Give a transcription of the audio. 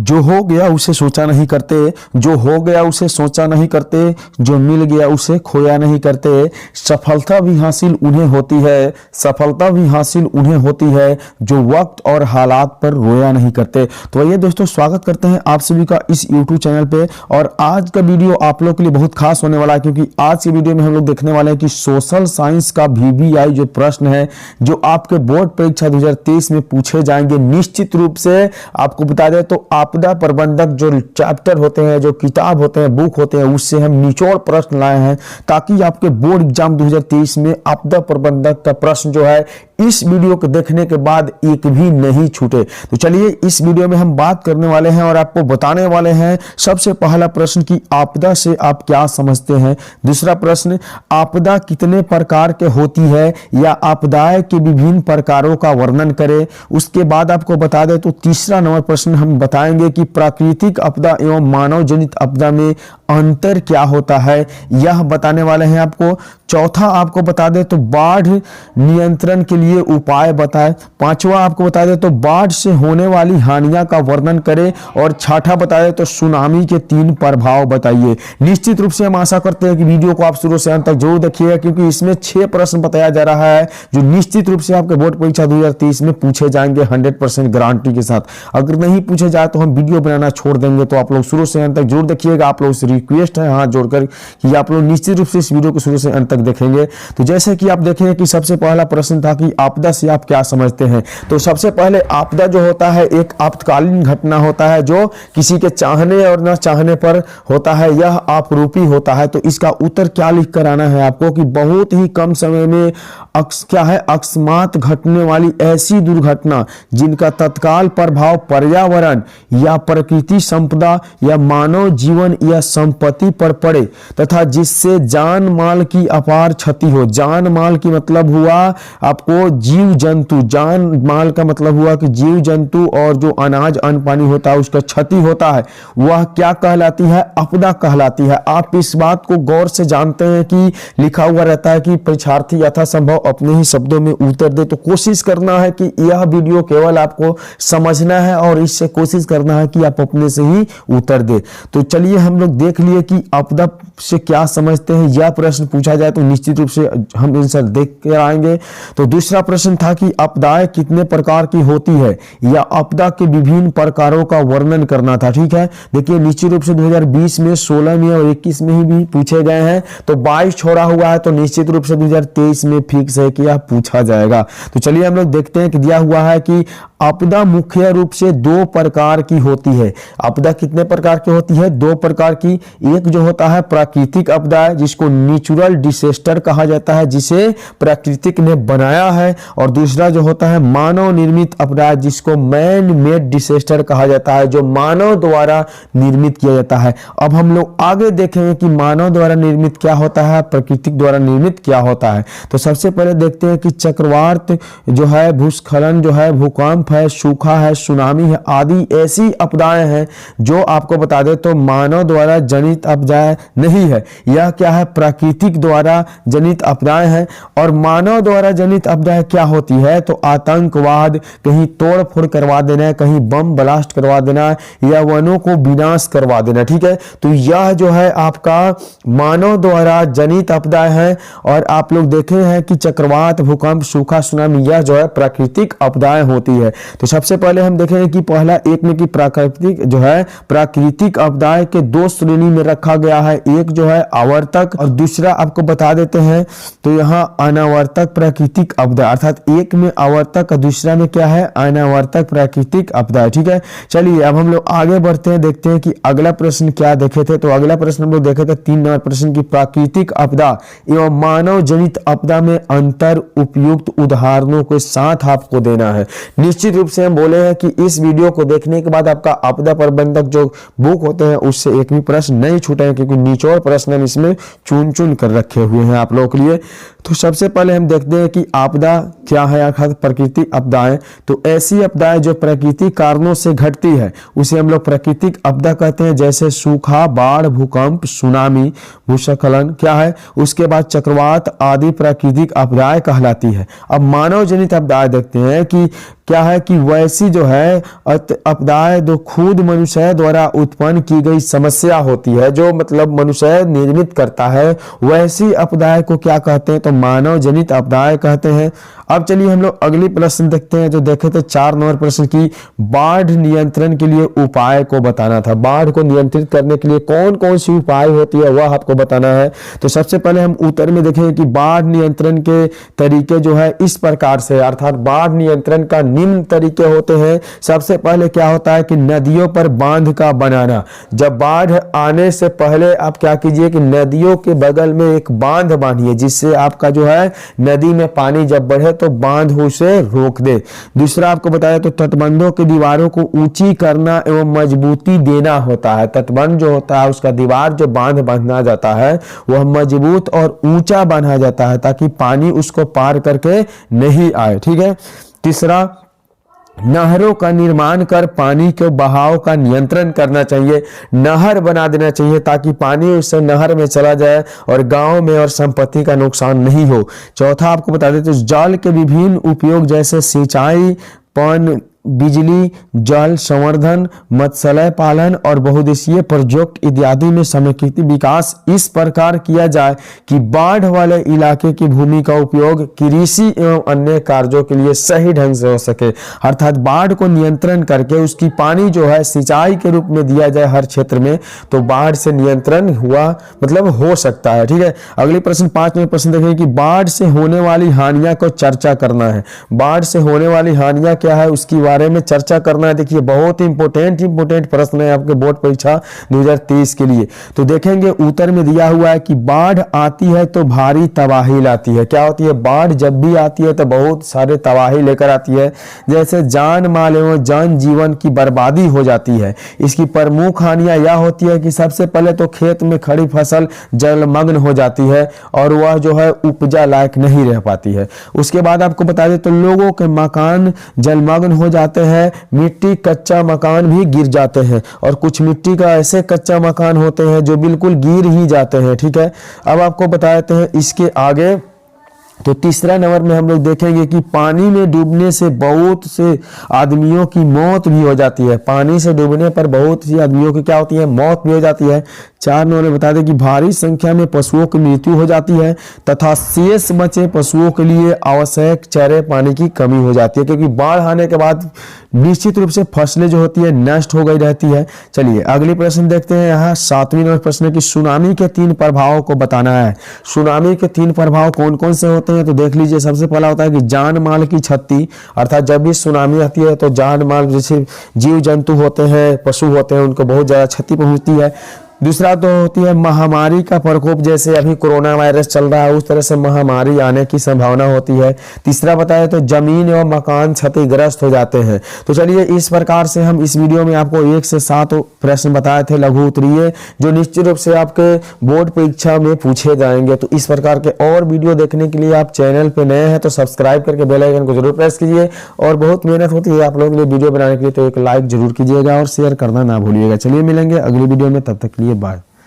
जो हो गया उसे सोचा नहीं करते, जो हो गया उसे सोचा नहीं करते, जो मिल गया उसे खोया नहीं करते। सफलता भी हासिल उन्हें होती है, सफलता भी हासिल उन्हें होती है जो वक्त और हालात पर रोया नहीं करते। तो आइए दोस्तों, स्वागत करते हैं आप सभी का इस YouTube चैनल पे। और आज का वीडियो आप लोग के लिए बहुत खास होने वाला है, क्योंकि आज की वीडियो में हम लोग देखने वाले हैं कि सोशल साइंस का VBI जो प्रश्न है, जो आपके बोर्ड परीक्षा 2023 में पूछे जाएंगे। निश्चित रूप से आपको बता दें तो आपदा प्रबंधक जो चैप्टर होते हैं, जो किताब होते हैं, बुक होते हैं, उससे हम निचोड़ प्रश्न लाए हैं ताकि आपके बोर्ड एग्जाम 2023 में आपदा प्रबंधक का प्रश्न जो है इस वीडियो को देखने के बाद एक भी नहीं छूटे। तो चलिए इस वीडियो में हम बात करने वाले हैं और आपको बताने वाले हैं सबसे पहला प्रश्न कि आपदा से आप क्या समझते हैं। दूसरा प्रश्न, आपदा कितने प्रकार के होती है या आपदाएं के विभिन्न प्रकारों का वर्णन करें। उसके बाद आपको बता दें तो तीसरा नंबर प्रश्न हम बताएंगे कि प्राकृतिक आपदा एवं मानव जनित आपदा में अंतर क्या होता है, यह बताने वाले हैं आपको। चौथा आपको बता दें तो बाढ़ नियंत्रण के लिए उपाय बताएं। पांचवा आपको बता दें तो बाढ़ से होने वाली हानियां का वर्णन करें। और छठा बता दें तो सुनामी के 3 प्रभाव बताइए। निश्चित रूप से हम आशा करते हैं कि वीडियो को आप शुरू से अंत तक जरूर देखिएगा, क्योंकि इसमें 6 प्रश्न बताया जा रहा है जो निश्चित रूप से आपके बोर्ड परीक्षा 2023 में पूछे जाएंगे 100% गारंटी के साथ। अगर नहीं पूछे जाए तो हम वीडियो बनाना छोड़ देंगे, तो आप लोग शुरू से अंत तक जरूर देखिएगा। आप लोग से रिक्वेस्ट है हाथ जोड़कर कि आप लोग निश्चित रूप से इस वीडियो को शुरू से अंत तक देखेंगे। तो जैसे कि आप देखेंगे कि सबसे पहला प्रश्न था कि आपदा से आप क्या समझते हैं। तो सबसे पहले आपदा जो होता है एक आपातकालीन घटना होता है जो किसी के चाहने और न चाहने पर होता है, यह आपरूपी होता है। तो इसका उत्तर क्या लिख कर आना है आपको कि बहुत ही कम समय में क्या है अकस्मात घटने वाली ऐसी दुर्घटना जिनका तत्काल प्रभाव पर्यावरण या प्रकृति संपदा या मानव जीवन या संपत्ति पर पड़े तथा जिससे जान माल की अपार क्षति हो। जान माल की मतलब हुआ आपको जीव जंतु, जान माल का मतलब हुआ कि जीव जंतु और जो अनाज अन्न पानी होता है उसका क्षति होता है, वह क्या कहलाती है, आपदा कहलाती है। आप इस बात को गौर से जानते हैं कि लिखा हुआ रहता है कि परीक्षार्थी यथासंभव अपने ही शब्दों में उत्तर दे। तो कोशिश करना है कि यह वीडियो केवल आपको समझना है और इससे कोशिश करना है कि आप अपने से ही उत्तर दे। तो चलिए हम लोग देख लिए कि आपदा से क्या समझते हैं। यह प्रश्न पूछा जाए तो निश्चित रूप से हम आंसर देख कर आएंगे। तो दूसरा प्रश्न था कि आपदाएं कितने प्रकार की होती है या आपदा के विभिन्न प्रकारों का वर्णन करना था। ठीक है, देखिए निश्चित रूप से 2020 में, 16 में और 21 में भी पूछे गए हैं। तो 22 छोड़ा हुआ है, तो निश्चित रूप से 2023 में फिक्स है कि यह पूछा जाएगा। तो चलिए हम लोग देखते हैं कि दिया हुआ है कि आपदा मुख्य रूप से 2 प्रकार की होती है। आपदा कितने प्रकार की होती है? 2 प्रकार की। एक जो होता है प्राकृतिक आपदा जिसको नेचुरल डिसेस्टर कहा जाता है, जिसे प्राकृतिक ने बनाया है। और दूसरा जो होता है मानव निर्मित आपदा जिसको मैन मेड डिसेस्टर कहा जाता है, जो मानव द्वारा निर्मित किया जाता है। अब हम लोग आगे देखेंगे कि मानव द्वारा निर्मित क्या होता है, प्राकृतिक द्वारा निर्मित क्या होता है। तो सबसे पहले देखते हैं कि चक्रवात जो है, भूस्खलन जो है, भूकंप है, सूखा है, सुनामी है, आदि ऐसी आपदाएं हैं जो आपको बता दे तो मानव द्वारा जनित आपदाएं नहीं है। यह क्या है, प्राकृतिक द्वारा जनित आपदाएं हैं। और मानव द्वारा जनित आपदाएं क्या होती है, तो आतंकवाद, कहीं तोड़ फोड़ करवा देना, कहीं बम ब्लास्ट करवा देना या वनों को विनाश करवा देना। ठीक है, तो यह जो है आपका मानव द्वारा जनित आपदाएं हैं। और आप लोग देखे हैं कि चक्रवात, भूकंप, सूखा, सुनामी यह जो है प्राकृतिक आपदाएं होती है। तो सबसे पहले हम देखेंगे कि पहला एक में कि प्राकृतिक जो है प्राकृतिक आपदाएं के 2 श्रेणी में रखा गया है। एक जो है आवर्तक और दूसरा आपको बता देते हैं तो यहाँ अनावर्तक प्राकृतिक आपदा, अर्थात एक में आवर्तक और दूसरा में क्या है, अनावर्तक प्राकृतिक आपदा। ठीक है, चलिए अब हम लोग आगे बढ़ते हैं, देखते हैं कि अगला प्रश्न क्या देखे थे। तो अगला प्रश्न हम लोग देखे थे 3 नंबर प्रश्न की प्राकृतिक आपदा एवं मानव जनित आपदा में अंतर उपयुक्त उदाहरणों के साथ आपको देना है। निश्चित रूप से हम बोले हैं कि इस वीडियो को देखने के बाद आपका आपदा प्रबंधक जो बुक होते हैं उससे एक भी प्रश्न नहीं छूटेंगे, क्योंकि निचोड़ प्रश्न हम इसमें चुन चुन कर रखे हुए हैं आप लोगों के लिए। तो सबसे पहले हम देखते हैं कि आपदा क्या है, अर्थात प्राकृतिक आपदाएं। तो ऐसी आपदाएं जो प्राकृतिक कारणों से घटती है उसे हम लोग प्राकृतिक आपदा कहते हैं, जैसे सूखा, बाढ़, भूकंप, सुनामी, भूस्खलन क्या है, उसके बाद चक्रवात आदि प्राकृतिक आपदाएं कहलाती है। अब मानव जनित आपदाएं देखते हैं कि क्या है कि वैसी जो है आपदाएं जो खुद मनुष्य द्वारा उत्पन्न की गई समस्या होती है, जो मतलब मनुष्य निर्मित करता है, वैसी आपदाएं को क्या कहते हैं? तो मानव जनित आपदाएं कहते हैं। अब चलिए हम लोग अगली प्रश्न देखते हैं। जो देखे थे 4 नंबर प्रश्न की बाढ़ नियंत्रण के लिए उपाय को बताना था। बाढ़ को नियंत्रित करने के लिए कौन कौन सी उपाय होती है वह आपको बताना है। तो सबसे पहले हम उत्तर में देखेंगे कि बाढ़ नियंत्रण के तरीके जो है इस प्रकार से, अर्थात बाढ़ नियंत्रण का निम्न तरीके होते हैं। सबसे पहले क्या होता है कि नदियों पर बांध का बनाना। जब बाढ़ आने से पहले आप क्या कीजिए कि नदियों के बगल में एक बांध बांधिए, जिससे आपका जो है नदी में पानी जब बढ़े तो बांध उसे रोक दे। दूसरा आपको बताया तो तटबंधों की दीवारों को ऊंची करना एवं मजबूती देना होता है। तटबंध जो होता है उसका दीवार जो बांध बांधना जाता है वह मजबूत और ऊंचा बांधा जाता है ताकि पानी उसको पार करके नहीं आए। ठीक है। तीसरा, नहरों का निर्माण कर पानी के बहाव का नियंत्रण करना चाहिए। नहर बना देना चाहिए ताकि पानी उससे नहर में चला जाए और गांव में और संपत्ति का नुकसान नहीं हो। चौथा आपको बता देते जल के विभिन्न उपयोग जैसे सिंचाई, पन बिजली, जल संवर्धन, मत्स्यालय पालन और बहुउद्देशीय प्रोजेक्ट इत्यादि में समेकित विकास इस प्रकार किया जाए कि बाढ़ वाले इलाके की भूमि का उपयोग कृषि एवं अन्य कार्यों के लिए सही ढंग से हो सके। अर्थात बाढ़ को नियंत्रण करके उसकी पानी जो है सिंचाई के रूप में दिया जाए हर क्षेत्र में, तो बाढ़ से नियंत्रण हुआ मतलब हो सकता है। ठीक है। अगली प्रश्न 5 नंबर प्रश्न देखेंगे कि बाढ़ से होने वाली हानियां को चर्चा करना है। बाढ़ से होने वाली हानियां क्या है उसकी बारे में चर्चा करना है। देखिए बहुत इंपोर्टेंट प्रश्न है आपके बोर्ड परीक्षा 2023 के लिए। तो देखेंगे उत्तर में दिया हुआ है कि बाढ़ आती है तो भारी तबाही लाती है। क्या होती है? बाढ़ जब भी आती है तो बहुत सारे तबाही लेकर आती है, जैसे जान माल एवं जन जीवन की बर्बादी हो जाती है। इसकी प्रमुख हानियां यह होती है कि सबसे पहले तो खेत में खड़ी फसल जलमग्न हो जाती है और वह जो है उपजा लायक नहीं रह पाती है। उसके बाद आपको बता दें तो लोगों के मकान जलमग्न हो जाते हैं, मिट्टी कच्चा मकान भी गिर जाते हैं और कुछ मिट्टी का ऐसे कच्चा मकान होते हैं जो बिल्कुल गिर ही जाते हैं। ठीक है। अब आपको बता देते हैं इसके आगे। तो तीसरा नंबर में हम लोग देखेंगे कि पानी में डूबने से बहुत से आदमियों की मौत भी हो जाती है। पानी से डूबने पर बहुत सी आदमियों की क्या होती है? मौत भी हो जाती है। 4 नंबर में बता दें कि भारी संख्या में पशुओं की मृत्यु हो जाती है तथा शेष बचे पशुओं के लिए आवश्यक चारे पानी की कमी हो जाती है, क्योंकि बाढ़ आने के बाद निश्चित रूप से फसलें जो होती है नष्ट हो गई रहती है। चलिए अगली प्रश्न देखते हैं। यहाँ 7वीं नंबर प्रश्न की सुनामी के 3 प्रभावों को बताना है। सुनामी के 3 प्रभाव कौन कौन से होते हैं? तो देख लीजिए। सबसे पहला होता है कि जान माल की क्षति, अर्थात जब भी सुनामी आती है तो जान माल जैसे जीव जंतु होते हैं, पशु होते हैं, उनको बहुत ज्यादा क्षति पहुंचती है। दूसरा तो होती है महामारी का प्रकोप, जैसे अभी कोरोना वायरस चल रहा है उस तरह से महामारी आने की संभावना होती है। तीसरा बताया तो जमीन एवं मकान क्षतिग्रस्त हो जाते हैं। तो चलिए इस प्रकार से हम इस वीडियो में आपको 1 से 7 प्रश्न बताए थे लघु उत्तरीय, जो निश्चित रूप से आपके बोर्ड परीक्षा में पूछे जाएंगे। तो इस प्रकार के और वीडियो देखने के लिए आप चैनल पे नए हैं तो सब्सक्राइब करके बेल आइकन को जरूर प्रेस कीजिए। और बहुत मेहनत होती है आप लोगों के लिए वीडियो बनाने के लिए, तो एक लाइक जरूर कीजिएगा और शेयर करना ना भूलिएगा। चलिए मिलेंगे अगली वीडियो में, तब तक के लिए बाय।